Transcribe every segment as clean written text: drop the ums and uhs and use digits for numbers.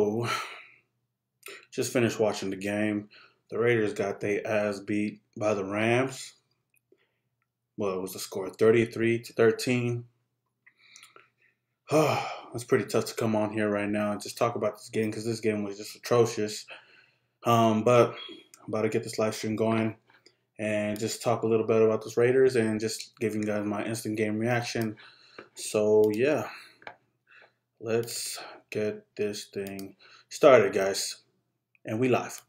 So, just finished watching the game. The Raiders got their ass beat by the Rams. Well, it was the score 33-13. It's pretty tough to come on here right now and just talk about this game because this game was just atrocious. But I'm about to get this live stream going and just talk a little bit about this Raiders and just giving you guys my instant game reaction. So, yeah, let's get this thing started, guys. And we live.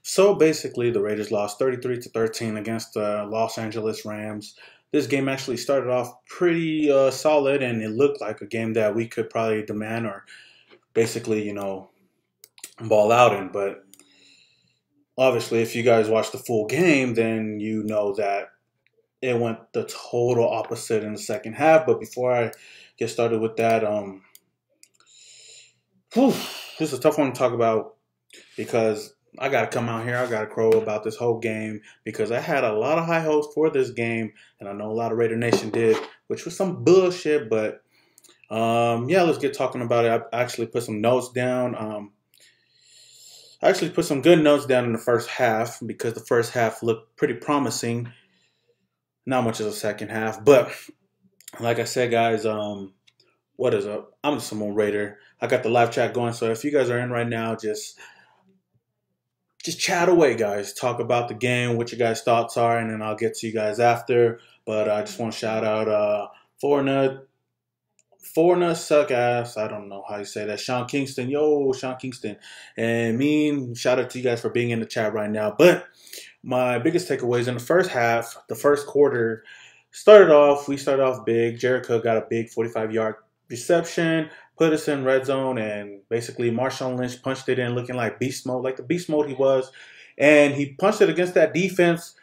So basically, the Raiders lost 33-13 against the Los Angeles Rams. This game actually started off pretty solid, and it looked like a game that we could probably demand or basically, ball out in. But obviously, if you guys watch the full game, then you know that it went the total opposite in the second half. But before I get started with that, this is a tough one to talk about because I got to come out here. I got to crow about this whole game because I had a lot of high hopes for this game, and I know a lot of Raider Nation did, which was some bullshit. But yeah, let's get talking about it. I actually put some notes down. I actually put some good notes down in the first half because the first half looked pretty promising. Not much of the second half, but like I said, guys, what is up? I'm the Simone Raider. I got the live chat going, so if you guys are in right now, just chat away, guys. Talk about the game, what your guys' thoughts are, and then I'll get to you guys after. But I just want to shout out Forna suck ass. I don't know how you say that. Sean Kingston, yo, Sean Kingston, and Mean. Shout out to you guys for being in the chat right now. But my biggest takeaways in the first half, the first quarter, we started off big. Jared Cook got a big 45-yard reception, put us in red zone, and basically Marshawn Lynch punched it in looking like beast mode, like the beast mode he was. And he punched it against that defense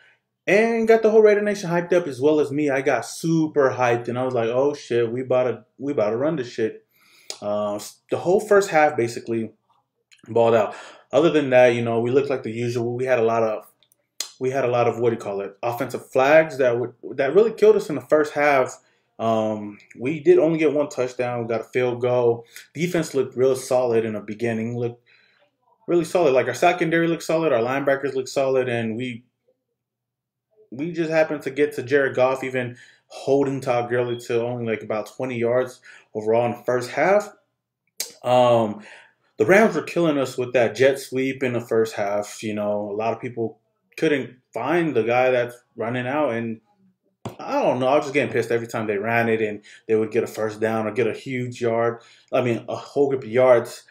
and got the whole Raider Nation hyped up as well as me. I got super hyped, and I was like, oh, shit, we about to run this shit. The whole first half basically balled out. Other than that, we looked like the usual. We had a lot of what do you call it? Offensive flags that really killed us in the first half. We did only get one touchdown. We got a field goal. Defense looked real solid in the beginning. Looked really solid. Like our secondary looked solid. Our linebackers looked solid, and we just happened to get to Jared Goff, even holding Todd Gurley to only like about 20 yards overall in the first half. The Rams were killing us with that jet sweep in the first half. A lot of people couldn't find the guy that's running out, and I don't know. I was just getting pissed every time they ran it and they would get a first down or get a huge yard. I mean, a whole group of yards.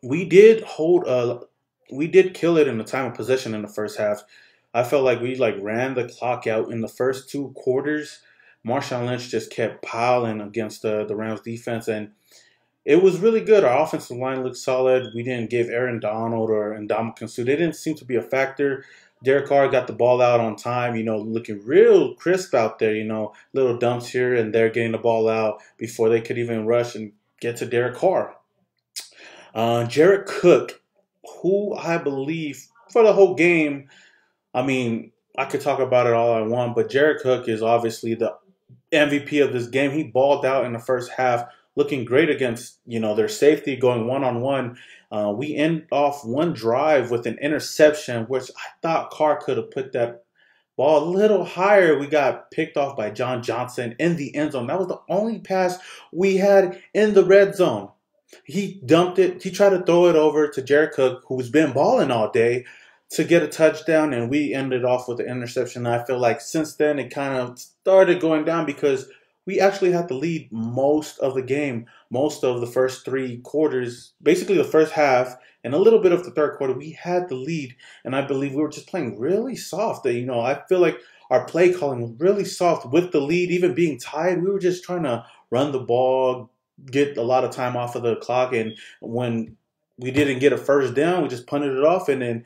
We did kill it in the time of possession in the first half. I felt like we ran the clock out in the first two quarters. Marshawn Lynch just kept piling against the Rams defense, and it was really good. Our offensive line looked solid. We didn't give Aaron Donald or Ndamukong Suh. They didn't seem to be a factor. Derek Carr got the ball out on time, looking real crisp out there, little dumps here and there, getting the ball out before they could even rush and get to Derek Carr. Jared Cook, who I believe for the whole game, I mean, I could talk about it all I want, but Jared Cook is obviously the MVP of this game. He balled out in the first half, looking great against, their safety, going one-on-one. We end off one drive with an interception, which I thought Carr could have put that ball a little higher. We got picked off by John Johnson in the end zone. That was the only pass we had in the red zone. He dumped it. He tried to throw it over to Jared Cook, who's been balling all day, to get a touchdown, and we ended off with the interception. I feel like since then it kind of started going down because we actually had to lead most of the game, most of the first three quarters, basically the first half and a little bit of the third quarter. We had the lead, and I believe we were just playing really soft. I feel like our play calling was really soft with the lead, even being tied. We were just trying to run the ball, get a lot of time off of the clock, and when we didn't get a first down, we just punted it off, and then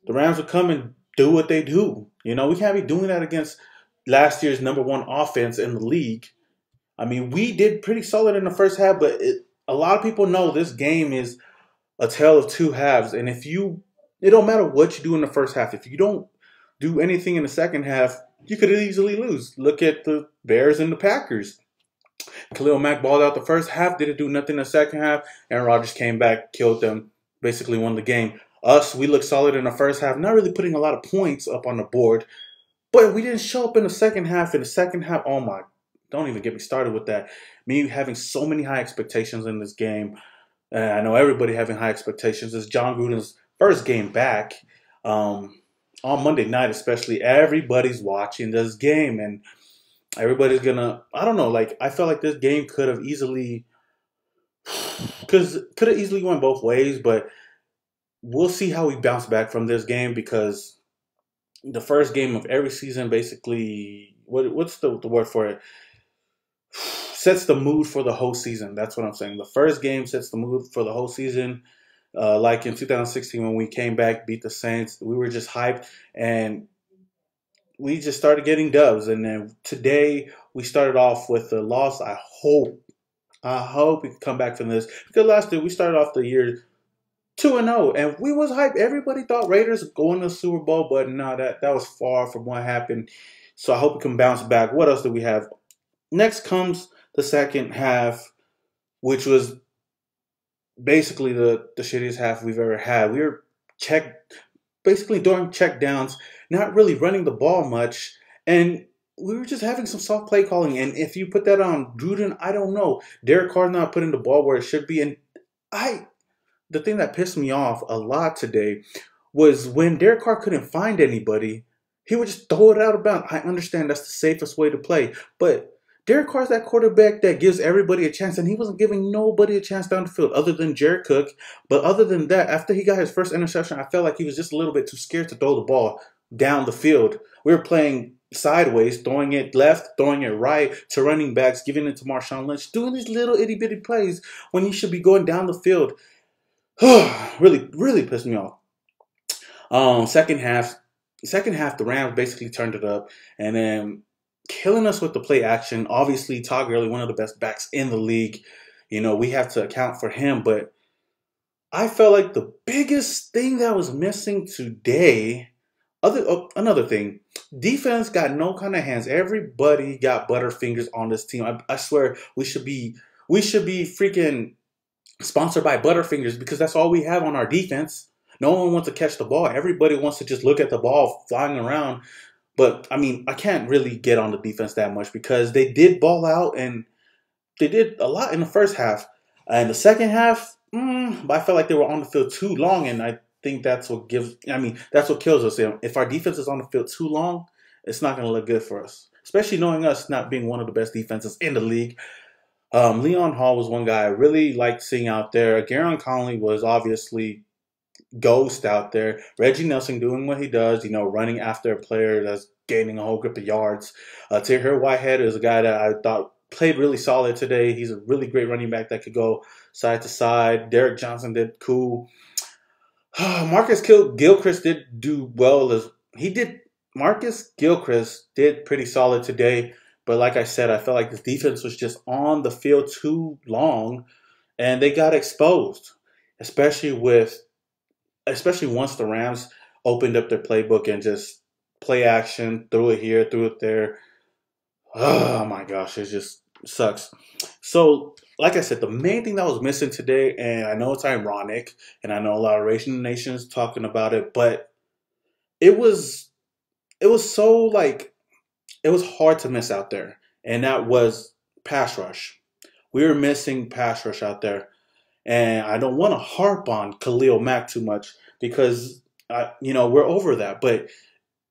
the Rams would come and do what they do. We can't be doing that against last year's #1 offense in the league. I mean, we did pretty solid in the first half, but a lot of people know this game is a tale of two halves. And it don't matter what you do in the first half. If you don't do anything in the second half, You could easily lose. Look at the Bears and the Packers. Khalil Mack balled out the first half, didn't do nothing in the second half. Aaron Rodgers came back, killed them, basically won the game. Us, we looked solid in the first half, not really putting a lot of points up on the board, but we didn't show up in the second half. In the second half, oh my, don't even get me started with that. Me having so many high expectations in this game. I know everybody having high expectations. It's John Gruden's first game back. On Monday night, especially, everybody's watching this game, and everybody's gonna. I don't know. Like I felt like this game could have easily went both ways, but we'll see how we bounce back from this game because the first game of every season, basically, what's the word for it? Sets the mood for the whole season. That's what I'm saying. The first game sets the mood for the whole season. Like in 2016 when we came back, beat the Saints, we were just hyped and we just started getting dubs. And then today we started off with a loss. I hope we can come back from this because last year we started off the year 2-0 and we was hyped. Everybody thought Raiders going to the Super Bowl, but no, that was far from what happened. So I hope we can bounce back. What else do we have? Next comes the second half, which was basically the shittiest half we've ever had. We were basically doing check downs, not really running the ball much, and we were just having some soft play calling. And if you put that on Gruden, I don't know. Derek Carr's not putting the ball where it should be. And the thing that pissed me off a lot today was when Derek Carr couldn't find anybody, he would just throw it out of bounds. I understand that's the safest way to play, but Derek Carr's that quarterback that gives everybody a chance, and he wasn't giving nobody a chance down the field other than Jared Cook. But other than that, after he got his first interception, I felt like he was just a little bit too scared to throw the ball down the field. We were playing sideways, throwing it left, throwing it right to running backs, giving it to Marshawn Lynch, doing these little itty-bitty plays when he should be going down the field. Really, really pissed me off. Second half, the Rams basically turned it up, and then killing us with the play action. Obviously, Todd Gurley, one of the best backs in the league. You know, we have to account for him. But I felt like the biggest thing that was missing today, another thing, defense got no kind of hands. Everybody got butterfingers on this team. I swear we should be freaking sponsored by Butterfingers because that's all we have on our defense. No one wants to catch the ball. Everybody wants to just look at the ball flying around. But, I mean, I can't really get on the defense that much because they did ball out and they did a lot in the first half. And the second half, I felt like they were on the field too long, and I think that's what kills us. If our defense is on the field too long, it's not going to look good for us, especially knowing us not being one of the best defenses in the league. Leon Hall was one guy I really liked seeing out there. Garon Conley was obviously ghost out there. Reggie Nelson doing what he does, running after a player that's gaining a whole grip of yards. Tahir Whitehead is a guy that I thought played really solid today. He's a really great running back that could go side to side. Derek Johnson did cool. Marcus Gilchrist did do well as he did. Marcus Gilchrist did pretty solid today. But like I said, I felt like this defense was just on the field too long, and they got exposed, especially once the Rams opened up their playbook and just play action, threw it here, threw it there. Oh my gosh, it just sucks. So, like I said, the main thing that was missing today, and I know it's ironic, and I know a lot of Asian nations talking about it, but it was so it was hard to miss out there, and that was pass rush. We were missing pass rush out there, and I don't want to harp on Khalil Mack too much because we're over that, but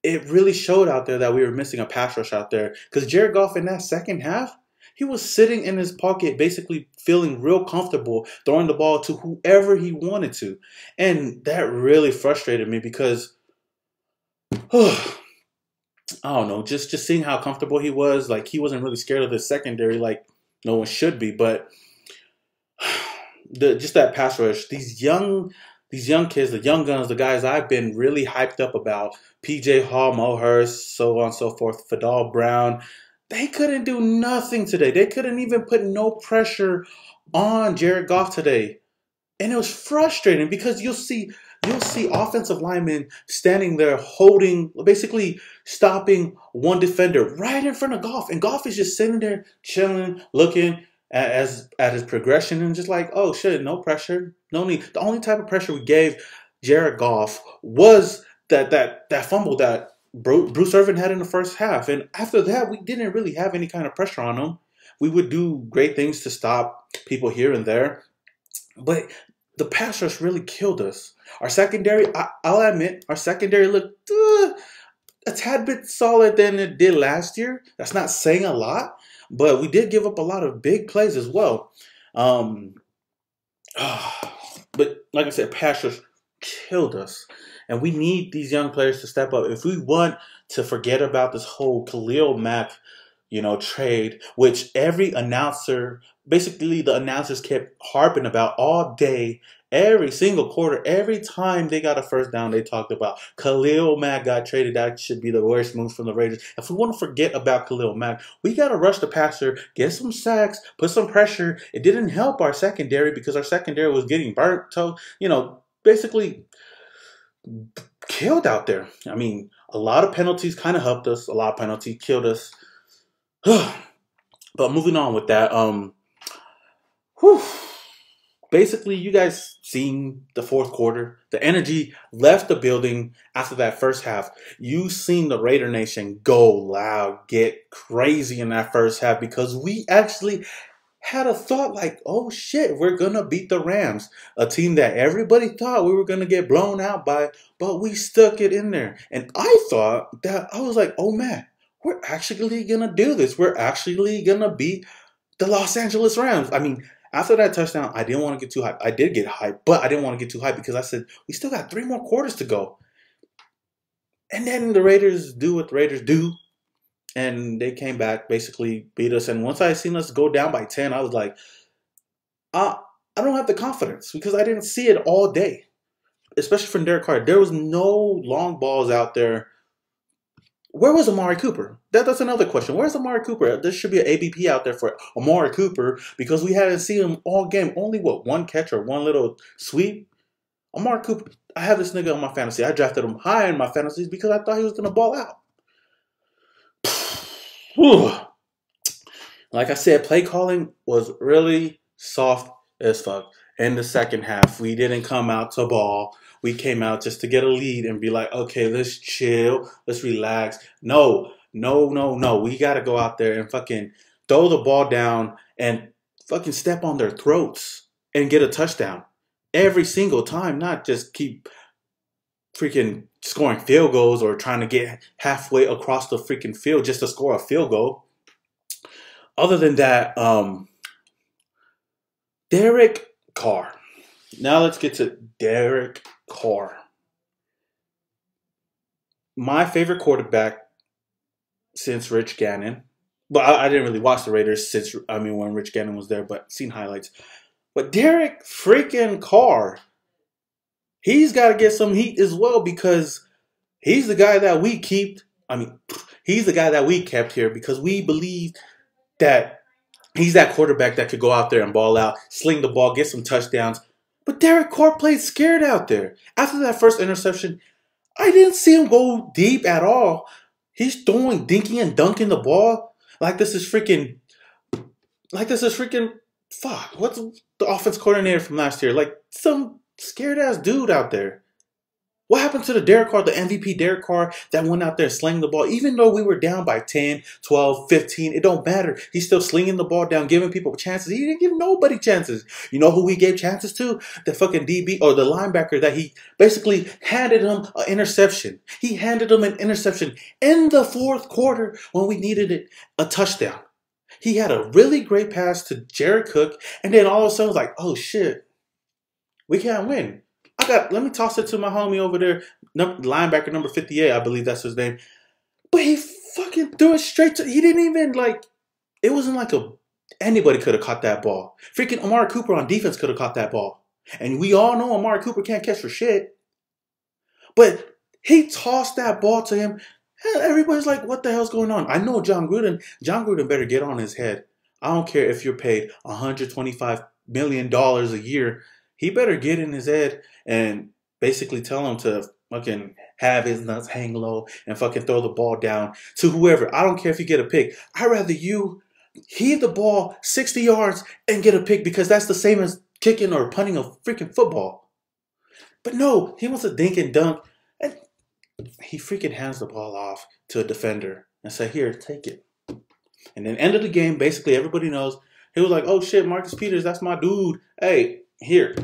it really showed out there that we were missing a pass rush out there because Jared Goff in that second half, he was sitting in his pocket, basically feeling real comfortable throwing the ball to whoever he wanted to, and that really frustrated me because. I don't know, just seeing how comfortable he was, like he wasn't really scared of the secondary like no one should be, but just that pass rush, these young kids, the young guns, the guys I've been really hyped up about, PJ Hall, Mo Hurst, so on and so forth, Fadal Brown, they couldn't do nothing today. They couldn't even put no pressure on Jared Goff today. And it was frustrating because you'll see you'll see offensive linemen standing there holding, basically stopping one defender right in front of Goff. And Goff is just sitting there chilling, looking at his progression and just like, oh shit, no pressure, no need. The only type of pressure we gave Jared Goff was that fumble that Bruce Irvin had in the first half. And after that, we didn't really have any kind of pressure on him. We would do great things to stop people here and there. But the pass rush really killed us. Our secondary, I'll admit, our secondary looked a tad bit solid than it did last year. That's not saying a lot, but we did give up a lot of big plays as well. But like I said, pass rush killed us. And we need these young players to step up. If we want to forget about this whole Khalil Mack, trade, which every announcer, basically the announcers kept harping about all day, every single quarter, every time they got a first down, they talked about Khalil Mack got traded. That should be the worst move from the Raiders. If we want to forget about Khalil Mack, we got to rush the passer, get some sacks, put some pressure. It didn't help our secondary because our secondary was getting burnt. So, basically killed out there. I mean, a lot of penalties kind of helped us. A lot of penalties killed us. But moving on with that, basically, you guys seen the fourth quarter. The energy left the building after that first half. You seen the Raider Nation go loud, get crazy in that first half because we actually had a thought like, oh shit, we're going to beat the Rams. A team that everybody thought we were going to get blown out by, but we stuck it in there. And I thought that, I was like, oh man, we're actually going to do this. We're actually going to beat the Los Angeles Rams. I mean, after that touchdown, I didn't want to get too hyped. I did get hyped, but I didn't want to get too hyped because I said, we still got 3 more quarters to go. And then the Raiders do what the Raiders do. And they came back, basically beat us. And once I seen us go down by 10, I was like, I don't have the confidence because I didn't see it all day, especially from Derek Carr. There was no long balls out there. Where was Amari Cooper? That's another question. Where's Amari Cooper? There should be an ABP out there for Amari Cooper because we hadn't seen him all game. Only, one catch or one little sweep? Amari Cooper, I have this nigga on my fantasy. I drafted him high in my fantasies because I thought he was going to ball out. Like I said, play calling was really soft as fuck. In the second half, we didn't come out to ball. We came out just to get a lead and be like, okay, let's chill, let's relax. No. We got to go out there and fucking throw the ball down and fucking step on their throats and get a touchdown every single time, not just keep freaking scoring field goals or trying to get halfway across the freaking field just to score a field goal. Other than that, Derek Carr. Now let's get to Derek Carr. My favorite quarterback since Rich Gannon. But I didn't really watch the Raiders when Rich Gannon was there, but seen highlights. But Derek freaking Carr, he's got to get some heat as well because he's the guy that we keep. He's the guy that we kept here because we believe that he's that quarterback that could go out there and ball out, sling the ball, get some touchdowns. But Derek Carr played scared out there. After that first interception, I didn't see him go deep at all. He's throwing, dinking and dunking the ball like this is freaking, fuck, what's the offense coordinator from last year? Like some scared-ass dude out there. What happened to the Derek Carr, the MVP Derek Carr that went out there slinging the ball? Even though we were down by 10, 12, 15, it don't matter. He's still slinging the ball down, giving people chances. He didn't give nobody chances. You know who he gave chances to? The fucking DB or the linebacker that he basically handed him an interception. He handed him an interception in the fourth quarter when we needed it, a touchdown. He had a really great pass to Jared Cook, and then all of a sudden, it was like, oh shit, we can't win. Let me toss it to my homie over there, linebacker number 58, I believe that's his name. But he fucking threw it straight to, he didn't even it wasn't like anybody could have caught that ball. Freaking Amari Cooper on defense could have caught that ball. And we all know Amari Cooper can't catch for shit. But he tossed that ball to him. And everybody's like, what the hell's going on? I know John Gruden better get on his head. I don't care if you're paid $125 million a year. He better get in his head and basically tell him to fucking have his nuts hang low and fucking throw the ball down to whoever. I don't care if you get a pick. I'd rather you heave the ball 60 yards and get a pick because that's the same as kicking or punting a freaking football. But no, he wants to dink and dunk. And he freaking hands the ball off to a defender and say, here, take it. And then end of the game, basically everybody knows. He was like, oh shit, Marcus Peters, that's my dude. Hey, here.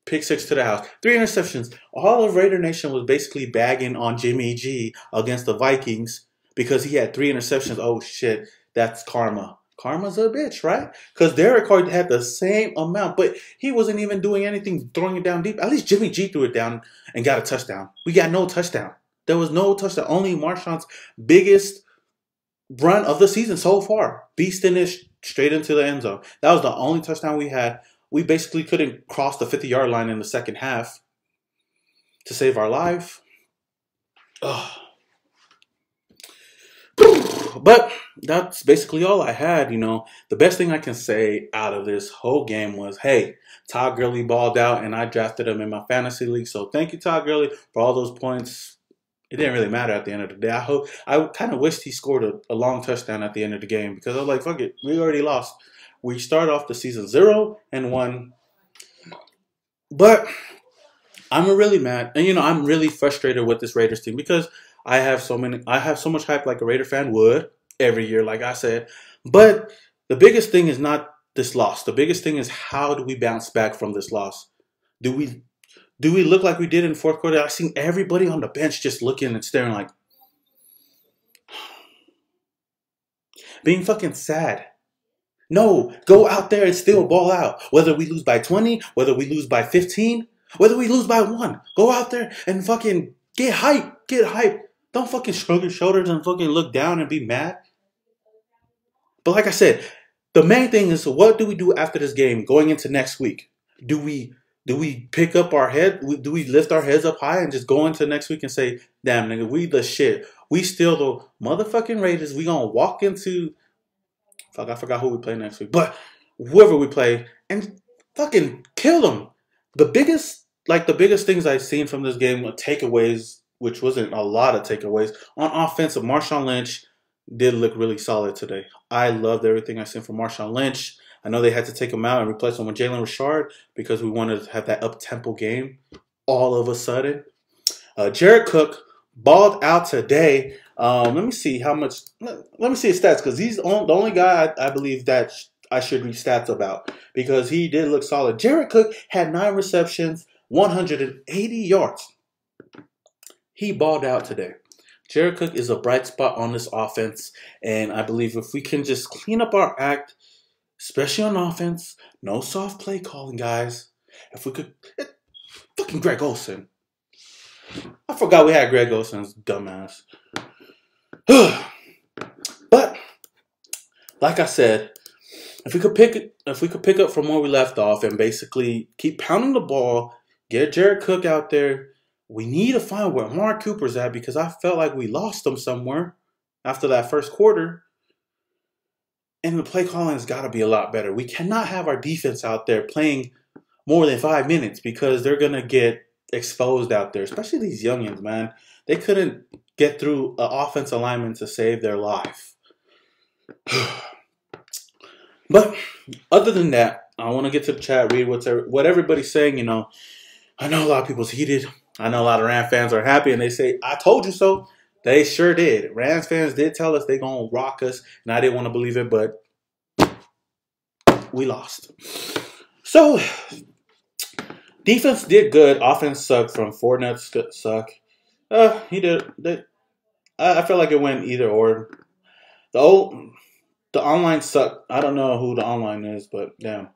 Pick 6 to the house. 3 interceptions. All of Raider Nation was basically bagging on Jimmy G against the Vikings because he had 3 interceptions. Oh shit, that's karma. Karma's a bitch, right? Because Derek Carr had the same amount, but he wasn't even doing anything throwing it down deep. At least Jimmy G threw it down and got a touchdown. We got no touchdown. There was no touchdown. Only Marshawn's biggest run of the season so far. Beasting it straight into the end zone. That was the only touchdown we had. We basically couldn't cross the 50-yard line in the second half to save our life. Ugh. But that's basically all I had, you know. The best thing I can say out of this whole game was, hey, Todd Gurley balled out, and I drafted him in my fantasy league. So thank you, Todd Gurley, for all those points. It didn't really matter at the end of the day. I kind of wished he scored a long touchdown at the end of the game because I was like, fuck it, we already lost. We start off the season 0-1. But I'm really mad. And, you know, I'm really frustrated with this Raiders team because I have so much hype like a Raider fan would every year, like I said. But the biggest thing is not this loss. The biggest thing is how do we bounce back from this loss? Do we look like we did in the fourth quarter? I seen everybody on the bench just looking and staring like being fucking sad. No, go out there and still ball out. Whether we lose by 20, whether we lose by 15, whether we lose by 1. Go out there and fucking get hype. Get hype. Don't fucking shrug your shoulders and fucking look down and be mad. But like I said, the main thing is what do we do after this game going into next week? Do we pick up our head? Do we lift our heads up high and just go into next week and say, damn, nigga, we the shit. We still the motherfucking Raiders. We gonna walk into... Fuck, I forgot who we play next week. But whoever we play and fucking kill them. The biggest things I've seen from this game, takeaways, which wasn't a lot of takeaways. On offense, Marshawn Lynch did look really solid today. I loved everything I seen from Marshawn Lynch. I know they had to take him out and replace him with Jalen Richard because we wanted to have that up-tempo game all of a sudden. Jared Cook balled out today. Let me see how much. Let me see his stats because he's the only guy I believe that I should read stats about because he did look solid. Jared Cook had 9 receptions, 180 yards. He balled out today. Jared Cook is a bright spot on this offense, and I believe if we can just clean up our act, especially on offense, no soft play calling, guys. If we could, fucking Greg Olsen. I forgot we had Greg Olsen's dumbass. But like I said, if we could pick up from where we left off and basically keep pounding the ball, get Jared Cook out there. We need to find where Mark Cooper's at because I felt like we lost him somewhere after that first quarter. And the play calling has got to be a lot better. We cannot have our defense out there playing more than 5 minutes because they're going to get exposed out there, especially these youngins, man. They couldn't get through an offense alignment to save their life. But other than that, I want to get to the chat, read what everybody's saying. You know, I know a lot of people's heated. I know a lot of Rams fans are happy, and they say, I told you so. They sure did. Rams fans did tell us they're going to rock us, and I didn't want to believe it, but we lost. So, defense did good. Offense sucked from Fournette suck. He did. I feel like it went either or. The online sucked. I don't know who the online is, but damn.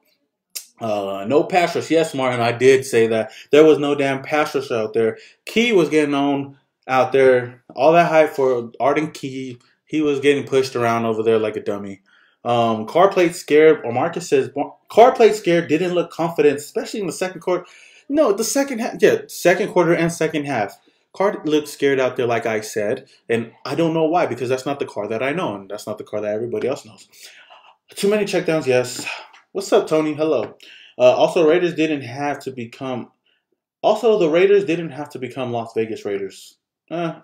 No pass rush. Yes, Martin, I did say that. There was no damn pass rush out there. Key was getting on out there. All that hype for Arden Key. He was getting pushed around over there like a dummy. Carr played scared, or Marcus says, Carr played scared, didn't look confident, especially in the second quarter. No, the second half. Yeah, second quarter and second half. Carr looked scared out there, like I said. And I don't know why, because that's not the Carr that I know, and that's not the Carr that everybody else knows. Too many checkdowns, yes. What's up, Tony? Hello. Also, Raiders didn't have to become Also, the Raiders didn't have to become Las Vegas Raiders. That's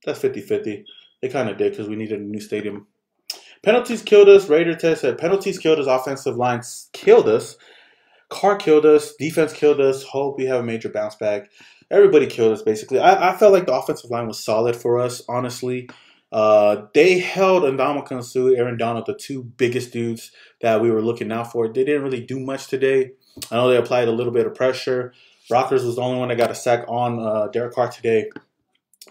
50-50. They kind of did because we needed a new stadium. Penalties killed us. Raider Test said penalties killed us. Offensive lines killed us. Carr killed us. Defense killed us. Hope we have a major bounce back. Everybody killed us, basically. I felt like the offensive line was solid for us, honestly. They held Ndamukong Suh, Aaron Donald, the two biggest dudes that we were looking out for. They didn't really do much today. I know they applied a little bit of pressure. Rockers was the only one that got a sack on Derek Carr today.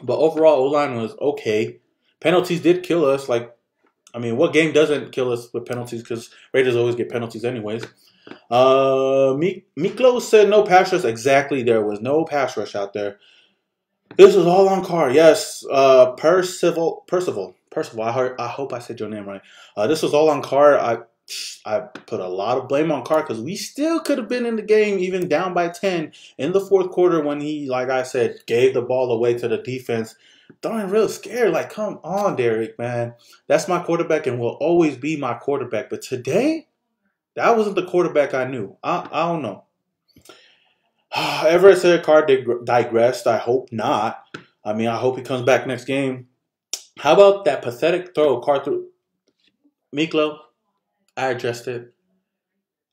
But overall, O-line was okay. Penalties did kill us. What game doesn't kill us with penalties? Because Raiders always get penalties anyways. Miklo said no pass rush. Exactly, there was no pass rush out there. This was all on Carr. Yes, Percival. I hope I said your name right. This was all on Carr. I put a lot of blame on Carr because we still could have been in the game, even down by 10 in the fourth quarter when he, like I said, gave the ball away to the defense. Darn, real scared. Like, come on, Derek, man. That's my quarterback and will always be my quarterback. But today, that wasn't the quarterback I knew. I don't know. Everett said Carr digressed. I hope not. I hope he comes back next game. How about that pathetic throw Carr threw? Miklo, I addressed it.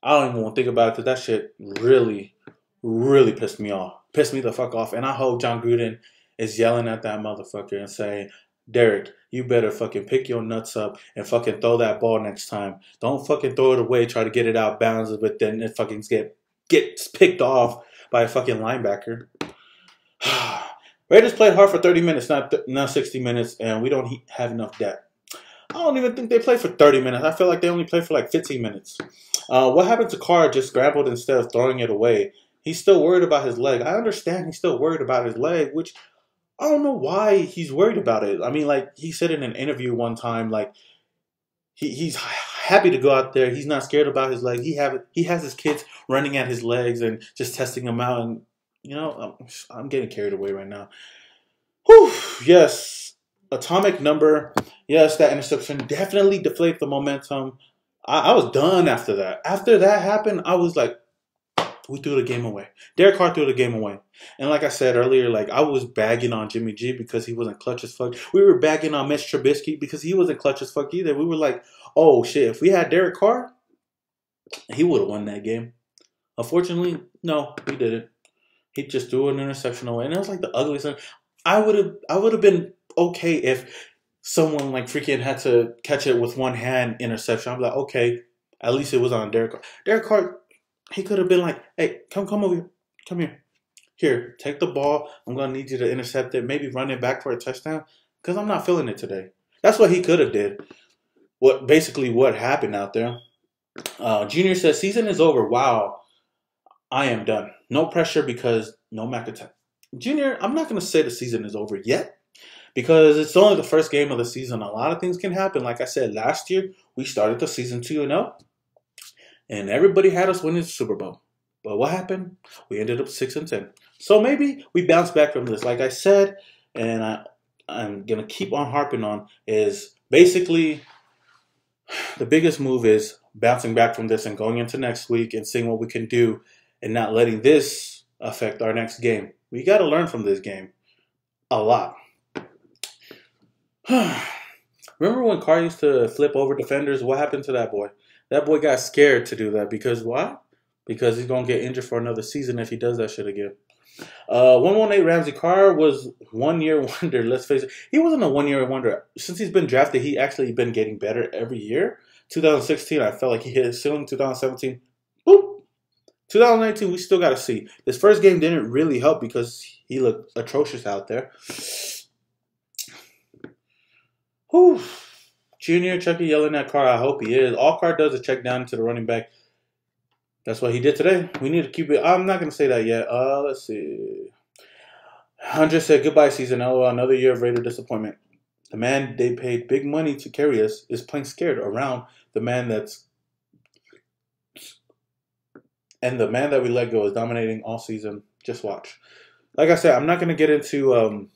I don't even want to think about it because that shit really, really pissed me off. Pissed me the fuck off. And I hope John Gruden is yelling at that motherfucker and saying, Derek, you better fucking pick your nuts up and fucking throw that ball next time. Don't fucking throw it away, try to get it out bounds, but then it fucking gets picked off by a fucking linebacker. Raiders played hard for 30 minutes, not 60 minutes, and we don't have enough depth. I don't even think they played for 30 minutes. I feel like they only played for like 15 minutes. What happened to Carr just scrambled instead of throwing it away? He's still worried about his leg. I understand he's still worried about his leg, which I don't know why he's worried about it. He said in an interview one time, he's happy to go out there. He's not scared about his leg. He has his kids running at his legs and just testing them out. And, I'm getting carried away right now. Whew, yes. Atomic number. Yes, that interception definitely deflated the momentum. I was done after that. After that happened, I was like, we threw the game away. Derek Carr threw the game away. And like I said earlier, I was bagging on Jimmy G because he wasn't clutch as fuck. We were bagging on Mitch Trubisky because he wasn't clutch as fuck either. We were like, oh shit, if we had Derek Carr, he would have won that game. Unfortunately, no, we didn't. He just threw an interception away. And that was like the ugliest thing. I would have been okay if someone freaking had to catch it with one hand interception. I'm like, okay, at least it was on Derek Carr. Derek Carr, he could have been like, hey, come over here. Come here. Here, take the ball. I'm going to need you to intercept it. Maybe run it back for a touchdown. Because I'm not feeling it today. That's what he could have did. What happened out there. Junior says, season is over. Wow. I am done. No pressure because no McIntyre. Junior, I'm not going to say the season is over yet. Because it's only the first game of the season. A lot of things can happen. Like I said, last year, we started the season 2-0. And everybody had us winning the Super Bowl. But what happened? We ended up 6-10. So maybe we bounce back from this. Like I said, and I'm going to keep on harping on, is basically the biggest move is bouncing back from this and going into next week and seeing what we can do and not letting this affect our next game. We got to learn from this game a lot. Remember when Carr used to flip over defenders? What happened to that boy? That boy got scared to do that. Because why? Because he's going to get injured for another season if he does that shit again. 118 Ramsey Carr was 1 year wonder. Let's face it. He wasn't a 1 year wonder. Since he's been drafted, he actually been getting better every year. 2016, I felt like he hit his ceiling. 2017, boop. 2019, we still got to see. This first game didn't really help because he looked atrocious out there. Whew. Junior, Chucky yelling at Carr. I hope he is. All Carr does is check down to the running back. That's what he did today. We need to keep it. I'm not going to say that yet. Let's see. Hunter said, goodbye season. LOL, another year of Raider disappointment. The man they paid big money to carry us is playing scared around the man that's... And the man that we let go is dominating all season. Just watch. Like I said, I'm not going to get into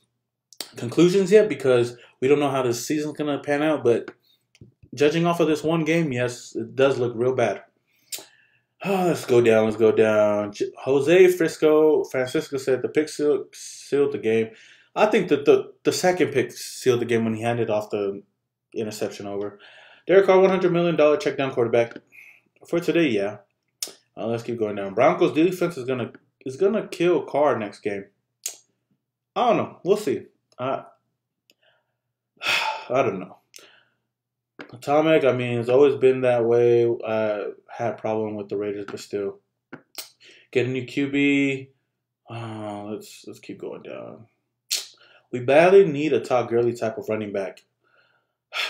conclusions yet because we don't know how this season's going to pan out. But judging off of this one game, yes, it does look real bad. Let's go down. Let's go down. Jose Francisco said the pick sealed the game. I think that the second pick sealed the game when he handed off the interception over. Derek Carr, $100 million check down quarterback for today. Yeah. Let's keep going down. Broncos defense is gonna kill Carr next game. I don't know. We'll see. I don't know. Atomic, I mean, it's always been that way. I had a problem with the Raiders, but still. Get a new QB. Let's keep going down. We badly need a Todd Gurley type of running back.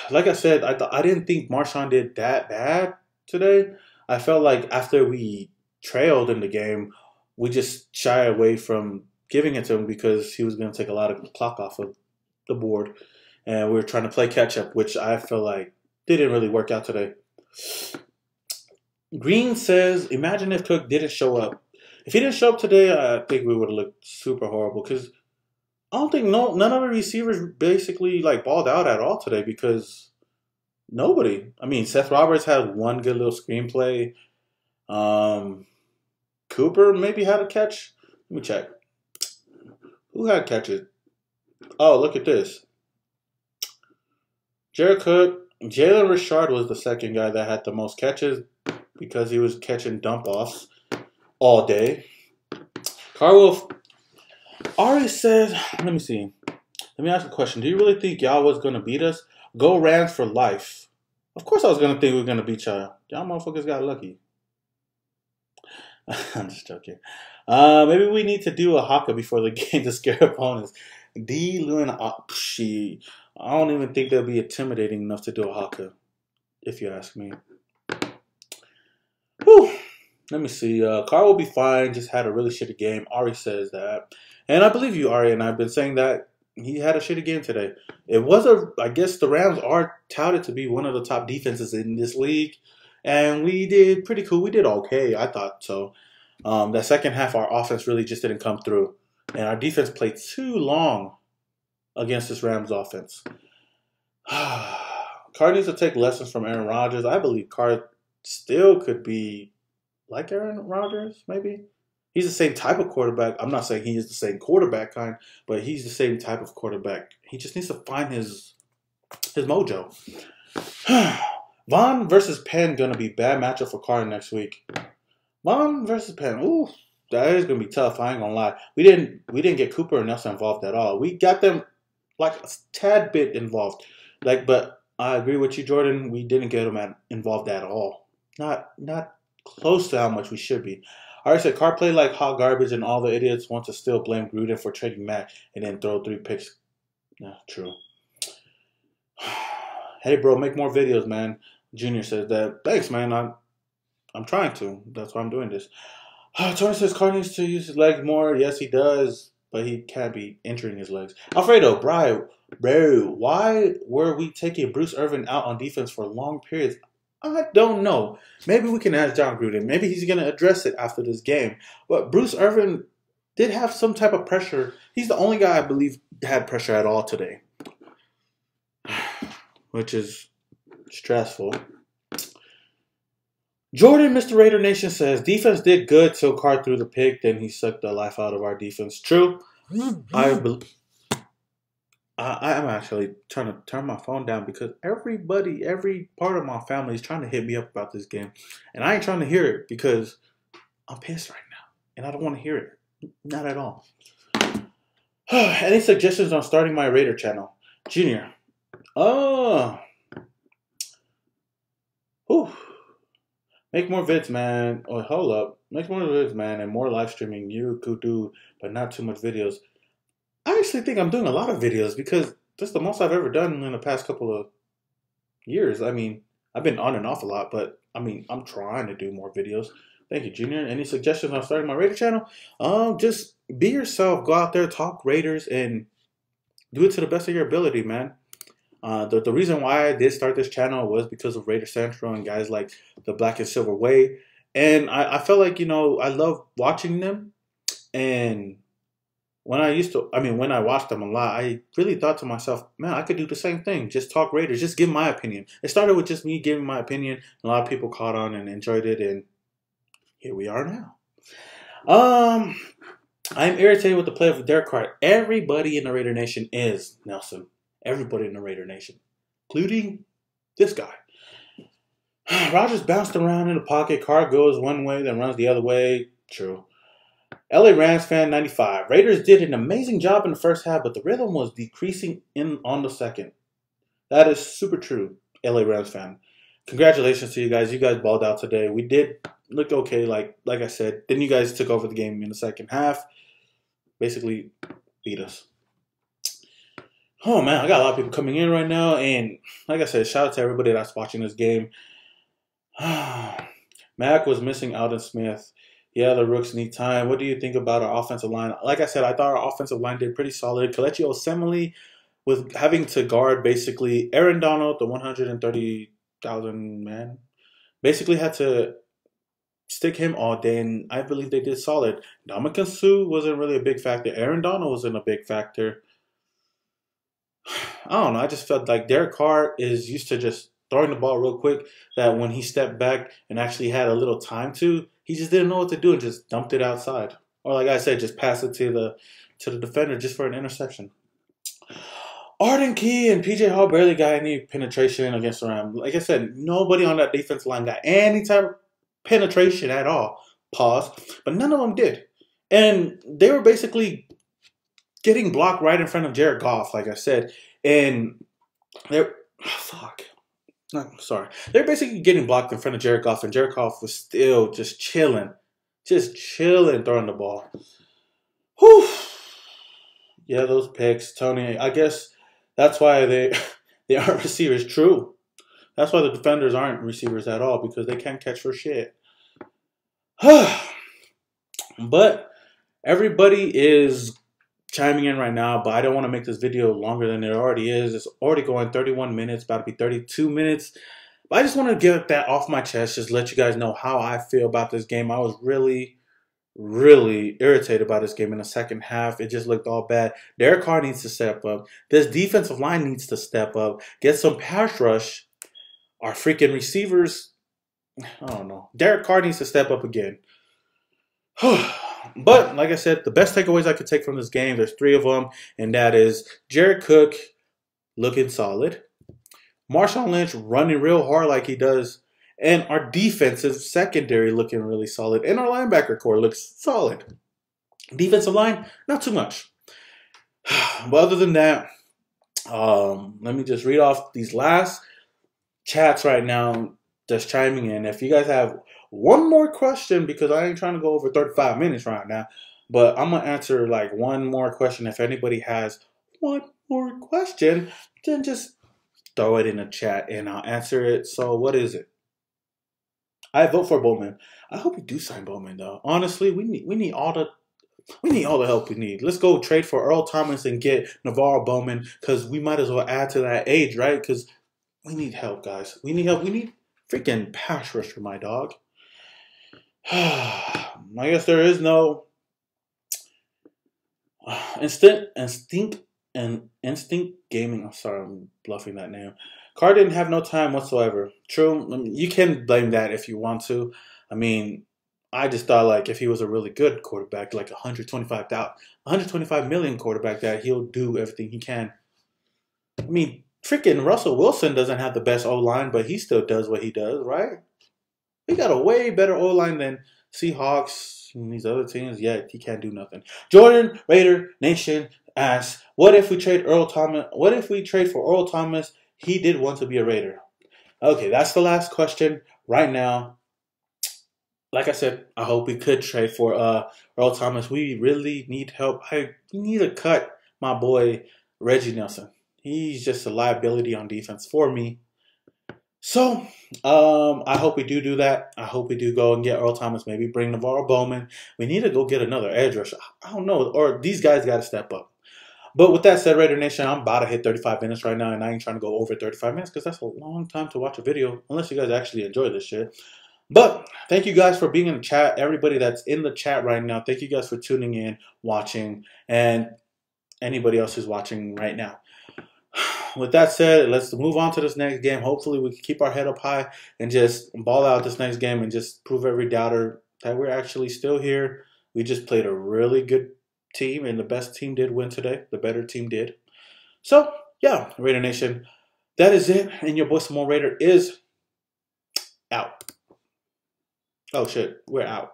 Like I said, I didn't think Marshawn did that bad today. I felt like after we trailed in the game, we just shy away from giving it to him because he was going to take a lot of clock off of the board. And we were trying to play catch up, which I feel like didn't really work out today. Green says, imagine if Cook didn't show up. If he didn't show up today, I think we would have looked super horrible because I don't think none of the receivers basically like balled out at all today because nobody. I mean, Seth Roberts had one good little screenplay. Cooper maybe had a catch. Let me check. Who had catches? Oh, look at this. Jared Cook. Jalen Richard was the second guy that had the most catches because he was catching dump-offs all day. Carwolf. Ari says, let me see. Let me ask a question. Do you really think y'all was going to beat us? Go Rams for life. Of course I was going to think we were going to beat y'all. Y'all motherfuckers got lucky. I'm just joking. Maybe we need to do a haka before the game to scare opponents. D. Lewin, I don't even think they'll be intimidating enough to do a haka, if you ask me. Whew. Let me see. Carr will be fine. Just had a really shitty game. Ari says that. And I believe you, Ari, and I've been saying that he had a shitty game today. It was I guess the Rams are touted to be one of the top defenses in this league. And we did pretty cool. We did okay, I thought so. That second half, our offense really just didn't come through. And our defense played too long against this Rams offense. Carr needs to take lessons from Aaron Rodgers. I believe Carr still could be like Aaron Rodgers, maybe. He's the same type of quarterback. I'm not saying he is the same quarterback kind, but he's the same type of quarterback. He just needs to find his mojo. Vaughn versus Penn going to be bad matchup for Carr next week. Vaughn versus Penn. Ooh, that is going to be tough. I ain't going to lie. We didn't get Cooper and Nelson involved at all. We got them like a tad bit involved. But I agree with you, Jordan. We didn't get them involved at all. Not close to how much we should be. I already said Carr played like hot garbage, and all the idiots want to still blame Gruden for trading Mac and then throw 3 picks. Yeah, true. Hey, bro, make more videos, man. Junior says that. Thanks, man. I'm trying to. That's why I'm doing this. Tony says Carr needs to use his legs more. Yes, he does, but he can't be injuring his legs. Alfredo, bro, why were we taking Bruce Irvin out on defense for long periods? I don't know. Maybe we can ask John Gruden. Maybe he's going to address it after this game. But Bruce Irvin did have some type of pressure. He's the only guy I believe had pressure at all today, which is stressful. Jordan, Mr. Raider Nation says, defense did good till Carr threw the pick, then he sucked the life out of our defense. True. I'm actually trying to turn my phone down because every part of my family is trying to hit me up about this game. And I ain't trying to hear it because I'm pissed right now. And I don't want to hear it. Not at all. Any suggestions on starting my Raider channel? Junior. Make more vids, man. Oh, hold up. Make more vids, man, and more live streaming. You could do, but not too much videos. I actually think I'm doing a lot of videos because that's the most I've ever done in the past couple of years. I mean, I've been on and off a lot, but I mean, I'm trying to do more videos. Thank you, Junior. Any suggestions on starting my Raider channel? Just be yourself. Go out there, talk Raiders, and do it to the best of your ability, man. The reason why I did start this channel was because of Raider Central and guys like the Black and Silver Way. And I felt like, I love watching them. And when I watched them a lot, I really thought to myself, man, I could do the same thing. Just talk Raiders. Just give my opinion. It started with just me giving my opinion. A lot of people caught on and enjoyed it. And here we are now. I'm irritated with the play of Derek Carr. Everybody in the Raider Nation is, Nelson. Everybody in the Raider Nation, including this guy. Rodgers bounced around in the pocket. Carr goes one way, then runs the other way. True. LA Rams fan 95. Raiders did an amazing job in the first half, but the rhythm was decreasing on the second. That is super true, LA Rams fan. Congratulations to you guys. You guys balled out today. We did look okay, like I said. Then you guys took over the game in the second half. Basically beat us. Oh, man, I got a lot of people coming in right now. And like I said, shout out to everybody that's watching this game. Mac was missing Alden Smith. Yeah, the Rooks need time. What do you think about our offensive line? Like I said, I thought our offensive line did pretty solid. Kelechi Osemele, with having to guard basically Aaron Donald, the 130,000 man, basically had to stick him all day, and I believe they did solid. Ndamukong Suh wasn't really a big factor. Aaron Donald wasn't a big factor. I don't know. I just felt like Derek Carr is used to just throwing the ball real quick, that when he stepped back and actually had a little time to, he just didn't know what to do and just dumped it outside. Or like I said, just pass it to the defender just for an interception. Arden Key and PJ Hall barely got any penetration against the Rams. Like I said, nobody on that defensive line got any type of penetration at all. Pause. But none of them did. And they were basically getting blocked right in front of Jared Goff, like I said. And they're... fuck. No, sorry. They're basically getting blocked in front of Jared Goff, and Jared Goff was still just chilling. Just chilling throwing the ball. Whew. Yeah, those picks, Tony. I guess that's why they aren't receivers. True. That's why the defenders aren't receivers at all, because they can't catch for shit. But everybody is chiming in right now, but I don't want to make this video longer than it already is. It's already going 31 minutes, about to be 32 minutes. But I just want to get that off my chest, just let you guys know how I feel about this game. I was really, really irritated by this game in the second half. It just looked all bad. Derek Carr needs to step up. This defensive line needs to step up. Get some pass rush. Our freaking receivers, I don't know. Derek Carr needs to step up again. But, like I said, the best takeaways I could take from this game, there's 3 of them, and that is Jared Cook looking solid, Marshawn Lynch running real hard like he does, and our defensive secondary looking really solid, and our linebacker core looks solid. Defensive line, not too much. But other than that, let me just read off these last chats right now that's chiming in. If you guys have one more question, because I ain't trying to go over 35 minutes right now, but I'm going to answer like one more question. If anybody has one more question, then just throw it in the chat and I'll answer it. So what is it? I vote for Bowman. I hope we do sign Bowman though. Honestly, we need all the help we need. Let's go trade for Earl Thomas and get Navarro Bowman, because we might as well add to that age, right? Because we need help, guys. We need help. We need freaking pass rush for my dog. I guess there is no instinct gaming. I'm sorry, I'm bluffing that name. Carr didn't have no time whatsoever. True. I mean, you can blame that if you want to. I mean, I just thought like if he was a really good quarterback, like 125 million quarterback, that he'll do everything he can. I mean, freaking Russell Wilson doesn't have the best O-line, but he still does what he does, right? We got a way better O-line than Seahawks and these other teams, yet he can't do nothing. Jordan, Raider Nation asks, what if we trade Earl Thomas? What if we trade for Earl Thomas? He did want to be a Raider. Okay, that's the last question right now. Like I said, I hope we could trade for Earl Thomas. We really need help. We need to cut my boy Reggie Nelson. He's just a liability on defense for me. So, I hope we do that. I hope we do go and get Earl Thomas, maybe bring Navarro Bowman. We need to go get another edge rusher. I don't know, or these guys got to step up. But with that said, Raider Nation, I'm about to hit 35 minutes right now, and I ain't trying to go over 35 minutes because that's a long time to watch a video, unless you guys actually enjoy this shit. But thank you guys for being in the chat. Everybody that's in the chat right now, thank you guys for tuning in, watching, and anybody else who's watching right now. With that said, let's move on to this next game. Hopefully we can keep our head up high and just ball out this next game and just prove every doubter that we're actually still here. We just played a really good team, and the best team did win today. The better team did. So, yeah, Raider Nation, that is it. And your boy Simone Raider is out. Oh, shit. We're out.